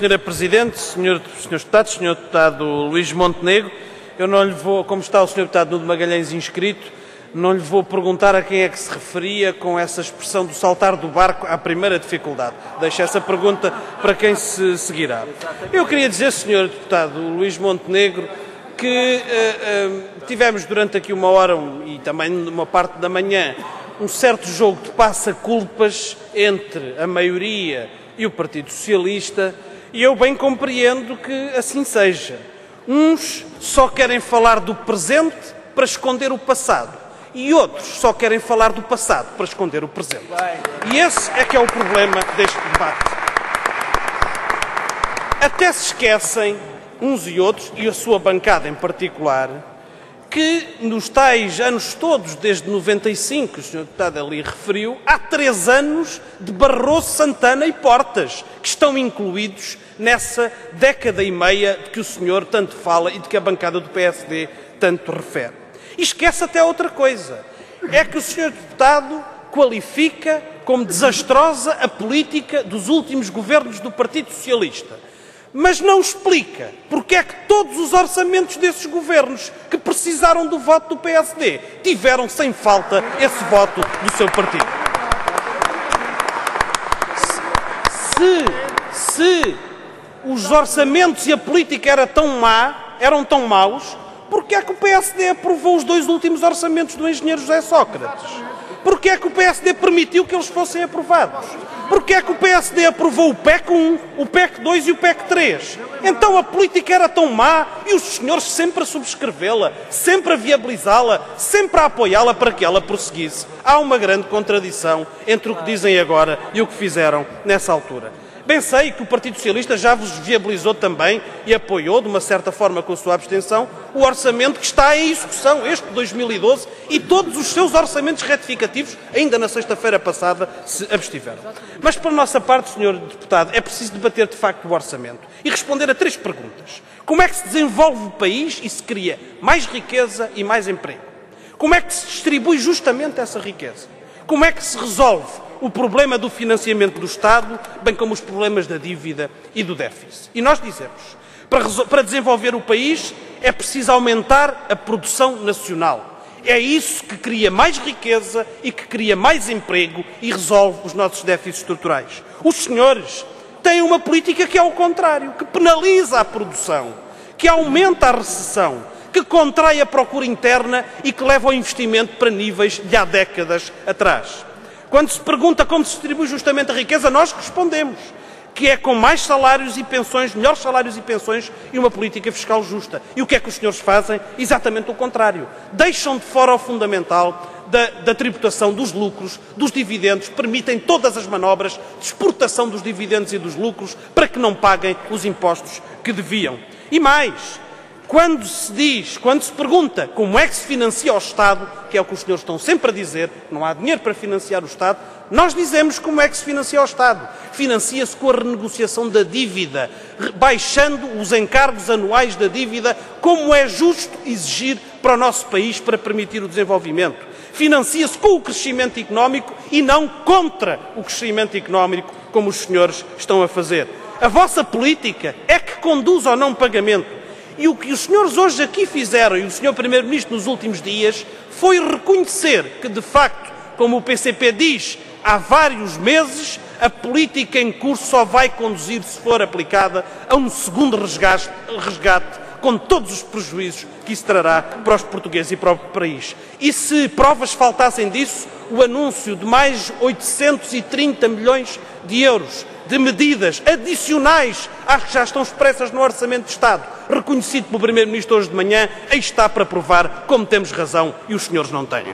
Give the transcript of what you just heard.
Sra. Presidente, Srs. Deputados, Sr. Deputado Luís Montenegro, eu não lhe vou, como está o Sr. Deputado Nuno Magalhães inscrito, não lhe vou perguntar a quem é que se referia com essa expressão do saltar do barco à primeira dificuldade. Deixo essa pergunta para quem se seguirá. Eu queria dizer, Sr. Deputado Luís Montenegro, que tivemos durante aqui uma hora e também numa parte da manhã um certo jogo de passa-culpas entre a maioria e o Partido Socialista, e eu bem compreendo que assim seja. Uns só querem falar do presente para esconder o passado e outros só querem falar do passado para esconder o presente. E esse é que é o problema deste debate. Até se esquecem, uns e outros, e a sua bancada em particular, que nos tais anos todos, desde 95, o Sr. Deputado ali referiu, há 3 anos de Barroso, Santana e Portas, que estão incluídos nessa década e meia de que o senhor tanto fala e de que a bancada do PSD tanto refere. E esquece até outra coisa, é que o Sr. Deputado qualifica como desastrosa a política dos últimos governos do Partido Socialista. Mas não explica porque é que todos os orçamentos desses governos que precisaram do voto do PSD tiveram sem falta esse voto do seu partido. Se os orçamentos e a política eram tão maus, porque é que o PSD aprovou os 2 últimos orçamentos do engenheiro José Sócrates? Porque é que o PSD permitiu que eles fossem aprovados? Porque é que o PSD aprovou o PEC 1, o PEC 2 e o PEC 3? Então a política era tão má e os senhores sempre a subscrevê-la, sempre a viabilizá-la, sempre a apoiá-la para que ela prosseguisse. Há uma grande contradição entre o que dizem agora e o que fizeram nessa altura. Bem sei que o Partido Socialista já vos viabilizou também e apoiou, de uma certa forma com a sua abstenção, o orçamento que está em execução, este de 2012, e todos os seus orçamentos retificativos, ainda na sexta-feira passada, se abstiveram. Mas, para a nossa parte, Sr. Deputado, é preciso debater de facto o orçamento e responder a 3 perguntas. Como é que se desenvolve o país e se cria mais riqueza e mais emprego? Como é que se distribui justamente essa riqueza? Como é que se resolve o problema do financiamento do Estado, bem como os problemas da dívida e do déficit? E nós dizemos, para desenvolver o país é preciso aumentar a produção nacional. É isso que cria mais riqueza e que cria mais emprego e resolve os nossos déficits estruturais. Os senhores têm uma política que é ao contrário, que penaliza a produção, que aumenta a recessão, que contrai a procura interna e que leva o investimento para níveis de há décadas atrás. Quando se pergunta como se distribui justamente a riqueza, nós respondemos que é com mais salários e pensões, melhores salários e pensões e uma política fiscal justa. E o que é que os senhores fazem? Exatamente o contrário. Deixam de fora o fundamental da tributação dos lucros, dos dividendos, permitem todas as manobras de exportação dos dividendos e dos lucros para que não paguem os impostos que deviam. E mais, quando se pergunta como é que se financia o Estado, que é o que os senhores estão sempre a dizer, não há dinheiro para financiar o Estado, nós dizemos como é que se financia o Estado. Financia-se com a renegociação da dívida, baixando os encargos anuais da dívida, como é justo exigir para o nosso país para permitir o desenvolvimento. Financia-se com o crescimento económico e não contra o crescimento económico, como os senhores estão a fazer. A vossa política é que conduz ao não pagamento. E o que os senhores hoje aqui fizeram, e o Sr. Primeiro-Ministro nos últimos dias, foi reconhecer que, de facto, como o PCP diz há vários meses, a política em curso só vai conduzir, se for aplicada, a um segundo resgate, com todos os prejuízos que isso trará para os portugueses e para o país. E se provas faltassem disso, o anúncio de mais 830 milhões de euros de medidas adicionais às que já estão expressas no Orçamento de Estado, reconhecido pelo Primeiro-Ministro hoje de manhã, aí está para provar como temos razão e os senhores não têm.